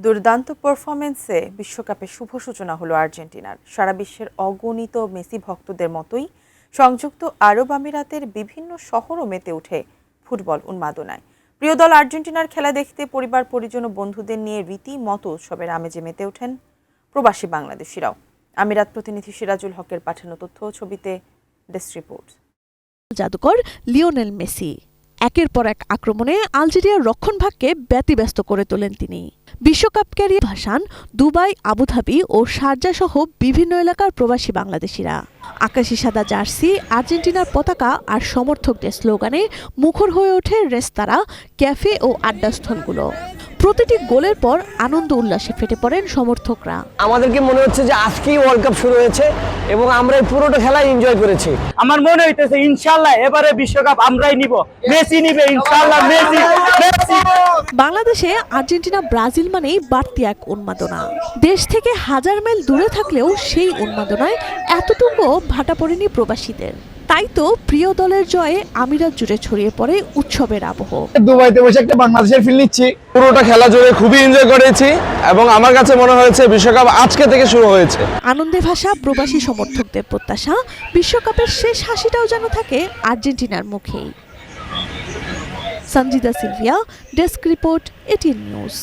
দুর্দান্ত পারফরম্যান্সে বিশ্বকাপের শুভ সূচনা হলো আর্জেন্টিনার। সারা বিশ্বের অগণিত মেসি ভক্তদের মতোই সংযুক্ত আরব আমিরাতের বিভিন্ন শহরও মেতে ওঠে ফুটবল উন্মাদনায়। প্রিয় দল আর্জেন্টিনার খেলা দেখতে পরিবার পরিজন ও বন্ধুদের নিয়ে রীতিমতো উৎসবের আমেজে মেতে ওঠেন প্রবাসী বাংলাদেশিরাও। আমিরাত প্রতিনিধি সিরাজুল হকের পাঠানো তথ্য ছবিতে ডেস্ক রিপোর্ট। জাদুকর লিওনেল মেসি একের পর এক আক্রমণে আলজেরিয়ার রক্ষণভাগকে ব্যতিব্যস্ত করে তোলেন তিনি। বিশ্বকাপ ক্যারিয়ার ভাসান দুবাই, আবুধাবি ও শারজাহ সহ বিভিন্ন এলাকার প্রবাসী বাংলাদেশিরা। আকাশি সাদা জার্সি, আর্জেন্টিনার পতাকা আর সমর্থকদের স্লোগানে মুখর হয়ে ওঠে রেস্তোরাঁ, ক্যাফে ও আড্ডাস্থলগুলো। প্রতিটি গোলের পর আনন্দ উল্লাসে ফেটে পড়েন সমর্থকরা। আমাদেরকে মনে হচ্ছে যে আজকেই ওয়ার্ল্ড কাপ শুরু হয়েছে এবং আমরা এই পুরোটা খেলা এনজয় করেছি। আমার মনে হইতেছে ইনশাআল্লাহ এবারে বিশ্বকাপ আমরাই নিব, মেসি নিবে ইনশাআল্লাহ, মেসি। বাংলাদেশে আর্জেন্টিনা ব্রাজিল মানেই বাড়তি এক উন্মাদনা। দেশ থেকে হাজার মাইল দূরে থাকলেও সেই উন্মাদনায় এতটুকুও ভাটা পড়েনি প্রবাসীদের। তাই তো প্রিয় দলের জয়ে আমিরাত জুড়ে ছড়িয়ে পড়ে উৎসবের আবহ। দুবাইতে বসে একটা বাংলাদেশের ফিল নিচ্ছি। পুরোটা খেলা জুড়ে খুবই এনজয় করেছি এবং আমার কাছে মনে হয়েছে বিশ্বকাপ আজকে থেকে শুরু হয়েছে। আনন্দে ভাসা প্রবাসী সমর্থকদের প্রত্যাশা, বিশ্বকাপের শেষ হাসিটাও যেন থাকে আর্জেন্টিনার মুখেই। Sanjida Sylvia, desk report, ATN news.